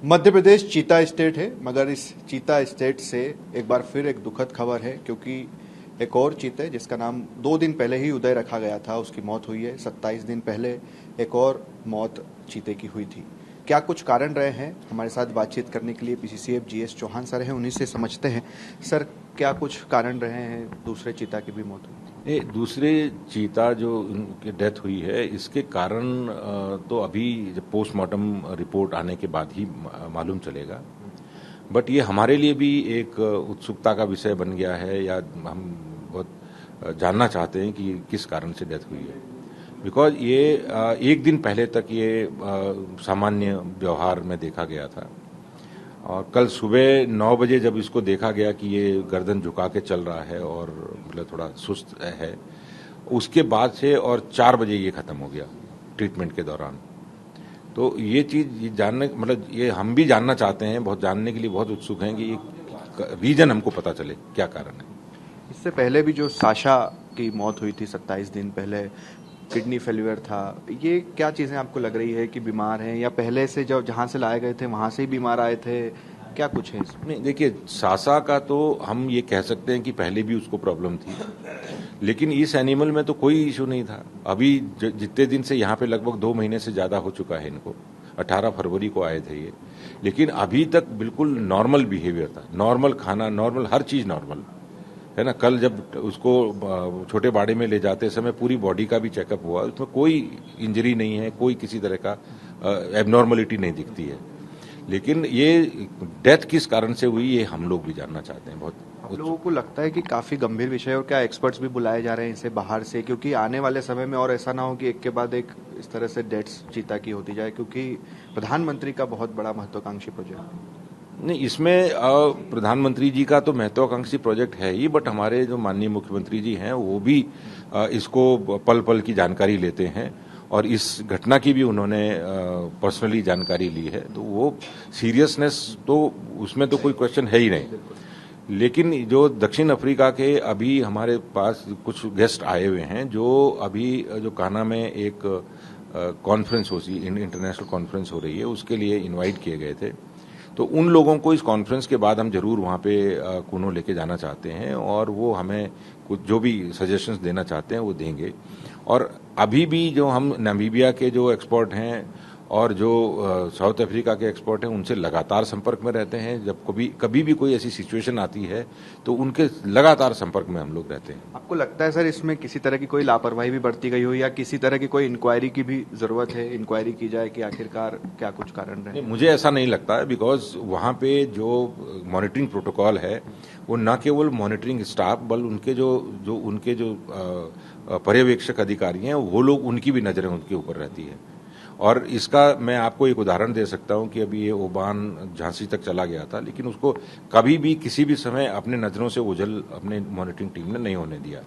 मध्य प्रदेश चीता स्टेट है, मगर इस चीता स्टेट से एक बार फिर एक दुखद खबर है, क्योंकि एक और चीते जिसका नाम 2 दिन पहले ही उदय रखा गया था, उसकी मौत हुई है। 27 दिन पहले एक और मौत चीते की हुई थी। क्या कुछ कारण रहे हैं? हमारे साथ बातचीत करने के लिए पीसीसीएफ जीएस चौहान सर हैं, उन्हीं से समझते हैं। सर, क्या कुछ कारण रहे हैं दूसरे चीता की भी मौत हुई? दूसरे चीता जो उनकी डेथ हुई है, इसके कारण तो अभी जब पोस्टमार्टम रिपोर्ट आने के बाद ही मालूम चलेगा। बट ये हमारे लिए भी एक उत्सुकता का विषय बन गया है, या हम बहुत जानना चाहते हैं कि किस कारण से डेथ हुई है। बिकॉज ये एक दिन पहले तक ये सामान्य व्यवहार में देखा गया था, और कल सुबह 9 बजे जब इसको देखा गया कि ये गर्दन झुका के चल रहा है और मतलब थोड़ा सुस्त है, उसके बाद से और 4 बजे ये खत्म हो गया ट्रीटमेंट के दौरान। तो ये चीज जानने, मतलब ये हम भी जानना चाहते हैं, बहुत जानने के लिए बहुत उत्सुक हैं कि ये रीजन हमको पता चले क्या कारण है। इससे पहले भी जो साशा की मौत हुई थी 27 दिन पहले, किडनी फेल्यूर था, ये क्या चीज़ें आपको लग रही है कि बीमार हैं, या पहले से जो जहाँ से लाए गए थे वहाँ से ही बीमार आए थे? क्या कुछ है इसमें? नहीं, देखिए, सासा का तो हम ये कह सकते हैं कि पहले भी उसको प्रॉब्लम थी, लेकिन इस एनिमल में तो कोई इशू नहीं था। अभी जितने दिन से यहाँ पे लगभग 2 महीने से ज़्यादा हो चुका है इनको, 18 फरवरी को आए थे ये, लेकिन अभी तक बिल्कुल नॉर्मल बिहेवियर था, नॉर्मल खाना, नॉर्मल हर चीज़ नॉर्मल है ना। कल जब उसको छोटे बाड़े में ले जाते समय पूरी बॉडी का भी चेकअप हुआ, उसमें कोई इंजरी नहीं है, कोई किसी तरह का एबनॉर्मलिटी नहीं दिखती है। लेकिन ये डेथ किस कारण से हुई, ये हम लोग भी जानना चाहते हैं बहुत। आप लोगों को लगता है कि काफी गंभीर विषय है, और क्या एक्सपर्ट्स भी बुलाए जा रहे हैं इसे बाहर से, क्योंकि आने वाले समय में और ऐसा ना हो कि एक के बाद एक इस तरह से डेथ्स चीता की होती जाए, क्योंकि प्रधानमंत्री का बहुत बड़ा महत्वाकांक्षी प्रोजेक्ट। नहीं, इसमें प्रधानमंत्री जी का तो महत्वाकांक्षी प्रोजेक्ट है ही, बट हमारे जो माननीय मुख्यमंत्री जी हैं वो भी इसको पल पल की जानकारी लेते हैं, और इस घटना की भी उन्होंने पर्सनली जानकारी ली है। तो वो सीरियसनेस तो उसमें तो कोई क्वेश्चन है ही नहीं। लेकिन जो दक्षिण अफ्रीका के अभी हमारे पास कुछ गेस्ट आए हुए हैं, जो अभी जो कान्हा में एक कॉन्फ्रेंस इंटरनेशनल कॉन्फ्रेंस हो रही है, उसके लिए इनवाइट किए गए थे। तो उन लोगों को इस कॉन्फ्रेंस के बाद हम जरूर वहाँ पे कुनो लेके जाना चाहते हैं, और वो हमें कुछ जो भी सजेशंस देना चाहते हैं वो देंगे। और अभी भी जो हम नामीबिया के जो एक्सपर्ट हैं और जो साउथ अफ्रीका के एक्सपर्ट हैं, उनसे लगातार संपर्क में रहते हैं। जब कभी भी कोई ऐसी सिचुएशन आती है तो उनके लगातार संपर्क में हम लोग रहते हैं। आपको लगता है सर इसमें किसी तरह की कोई लापरवाही भी बरती गई हो, या किसी तरह की कोई इंक्वायरी की भी जरूरत है? इंक्वायरी की जाए कि आखिरकार क्या कुछ कारण रहे? मुझे ऐसा नहीं लगता है, बिकॉज वहाँ पे जो मॉनिटरिंग प्रोटोकॉल है वो न केवल मॉनिटरिंग स्टाफ, बल्कि उनके जो पर्यवेक्षक अधिकारी हैं, वो लोग, उनकी भी नजरें उनके ऊपर रहती है। और इसका मैं आपको एक उदाहरण दे सकता हूं कि अभी ये ओबान झांसी तक चला गया था, लेकिन उसको कभी भी किसी भी समय अपने नजरों से ओझल अपने मॉनिटरिंग टीम ने नहीं होने दिया।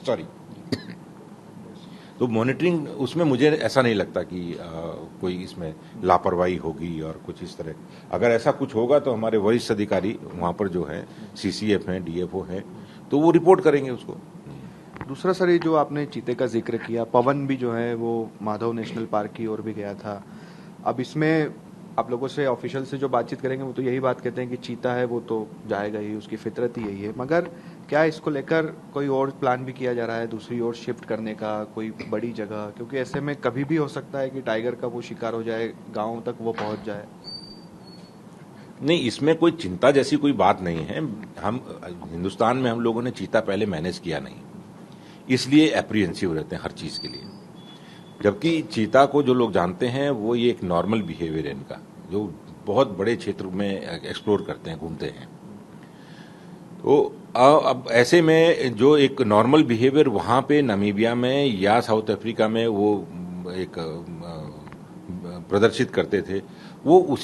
सॉरी। तो मॉनिटरिंग उसमें मुझे ऐसा नहीं लगता कि कोई इसमें लापरवाही होगी और कुछ इस तरह। अगर ऐसा कुछ होगा तो हमारे वरिष्ठ अधिकारी वहां पर जो है, सीसीएफ हैं, डीएफओ हैं, तो वो रिपोर्ट करेंगे उसको। दूसरा सर, ये जो आपने चीते का जिक्र किया, पवन भी जो है वो माधव नेशनल पार्क की ओर भी गया था। अब इसमें आप लोगों से, ऑफिशियल से जो बातचीत करेंगे, वो तो यही बात कहते हैं कि चीता है वो तो जाएगा ही, उसकी फितरत ही यही है। मगर क्या इसको लेकर कोई और प्लान भी किया जा रहा है, दूसरी ओर शिफ्ट करने का, कोई बड़ी जगह? क्योंकि ऐसे में कभी भी हो सकता है कि टाइगर का वो शिकार हो जाए, गाँव तक वो पहुंच जाए। नहीं, इसमें कोई चिंता जैसी कोई बात नहीं है। हम हिंदुस्तान में हम लोगों ने चीता पहले मैनेज किया नहीं, इसलिए एप्रीहेंसिव रहते हैं हर चीज के लिए। जबकि चीता को जो लोग जानते हैं वो ये एक नॉर्मल बिहेवियर है इनका, जो बहुत बड़े क्षेत्र में एक्सप्लोर करते हैं, घूमते हैं। तो अब ऐसे में जो एक नॉर्मल बिहेवियर वहां पे नामीबिया में या साउथ अफ्रीका में वो एक प्रदर्शित करते थे, वो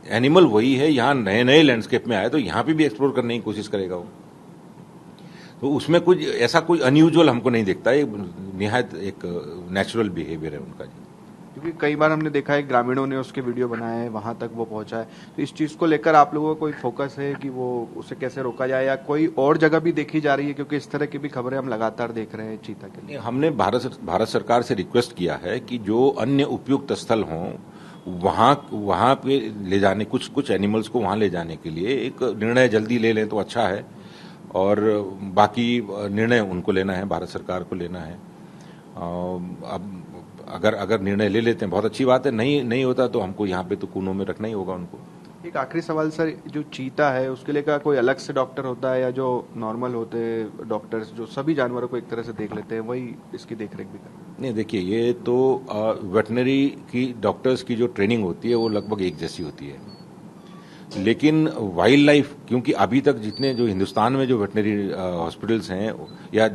एनिमल वही है। यहाँ नए नए लैंडस्केप में आए तो यहाँ पे भी एक्सप्लोर करने की कोशिश करेगा वो। तो उसमें कुछ ऐसा कोई अनयूजुअल हमको नहीं दिखता है, निहायत एक नेचुरल बिहेवियर है उनका जी। क्योंकि कई बार हमने देखा है ग्रामीणों ने उसके वीडियो बनाए हैं, वहां तक वो पहुंचा है। तो इस चीज को लेकर आप लोगों का कोई फोकस है कि वो उसे कैसे रोका जाए, या कोई और जगह भी देखी जा रही है, क्योंकि इस तरह की भी खबरें हम लगातार देख रहे हैं चीता के लिए। हमने भारत सरकार से रिक्वेस्ट किया है कि जो अन्य उपयुक्त स्थल हों वहां पे ले जाने, कुछ एनिमल्स को वहां ले जाने के लिए एक निर्णय जल्दी ले लें तो अच्छा है, और बाकी निर्णय उनको लेना है, भारत सरकार को लेना है। अब अगर निर्णय ले लेते हैं बहुत अच्छी बात है, नहीं होता तो हमको यहाँ पे तो कूनों में रखना ही होगा उनको। एक आखिरी सवाल सर, जो चीता है उसके लिए क्या कोई अलग से डॉक्टर होता है, या जो नॉर्मल होते हैं डॉक्टर्स जो सभी जानवरों को एक तरह से देख लेते हैं वही इसकी देखरेख भी करते हैं? नहीं, देखिए, ये तो वेटनरी की डॉक्टर्स की जो ट्रेनिंग होती है वो लगभग एक जैसी होती है, लेकिन वाइल्ड लाइफ, क्योंकि अभी तक जितने जो हिंदुस्तान में जो वेटनरी हॉस्पिटल्स हैं या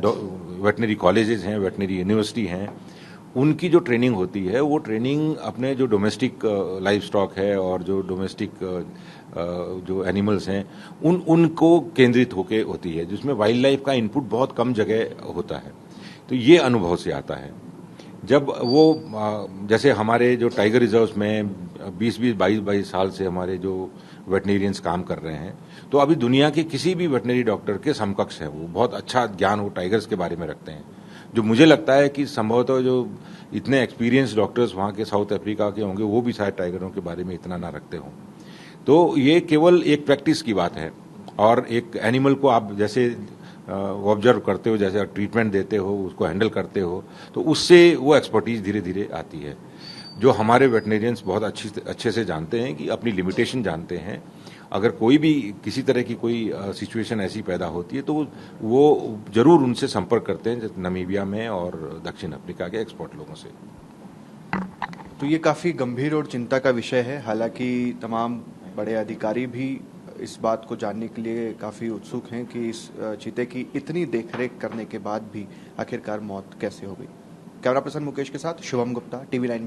वेटनरी कॉलेजेस हैं, वेटनरी यूनिवर्सिटी हैं, उनकी जो ट्रेनिंग होती है वो ट्रेनिंग अपने जो डोमेस्टिक लाइफ स्टॉक है और जो डोमेस्टिक जो एनिमल्स हैं उनको केंद्रित होके होती है, जिसमें वाइल्ड लाइफ का इनपुट बहुत कम जगह होता है। तो ये अनुभव से आता है। जब वो जैसे हमारे जो टाइगर रिजर्व्स में 20-20, 22-22 साल से हमारे जो वेटनेरियंस काम कर रहे हैं, तो अभी दुनिया के किसी भी वेटनरी डॉक्टर के समकक्ष है। वो बहुत अच्छा ज्ञान वो टाइगर्स के बारे में रखते हैं, जो मुझे लगता है कि संभवतः जो इतने एक्सपीरियंस डॉक्टर्स वहाँ के साउथ अफ्रीका के होंगे वो भी शायद टाइगरों के बारे में इतना ना रखते हों। तो ये केवल एक प्रैक्टिस की बात है, और एक एनिमल को आप जैसे ऑब्जर्व करते हो, जैसे ट्रीटमेंट देते हो, उसको हैंडल करते हो, तो उससे वो एक्सपर्टीज धीरे धीरे आती है, जो हमारे वेटनेरियंस बहुत अच्छे से जानते हैं, कि अपनी लिमिटेशन जानते हैं। अगर कोई भी किसी तरह की कोई सिचुएशन ऐसी पैदा होती है तो वो जरूर उनसे संपर्क करते हैं, जैसे नमीबिया में और दक्षिण अफ्रीका के एक्सपर्ट लोगों से। तो ये काफी गंभीर और चिंता का विषय है। हालांकि तमाम बड़े अधिकारी भी इस बात को जानने के लिए काफी उत्सुक हैं कि इस चीते की इतनी देखरेख करने के बाद भी आखिरकार मौत कैसे हो गई। कैमरा पर्सन मुकेश के साथ शुभम गुप्ता, TV9।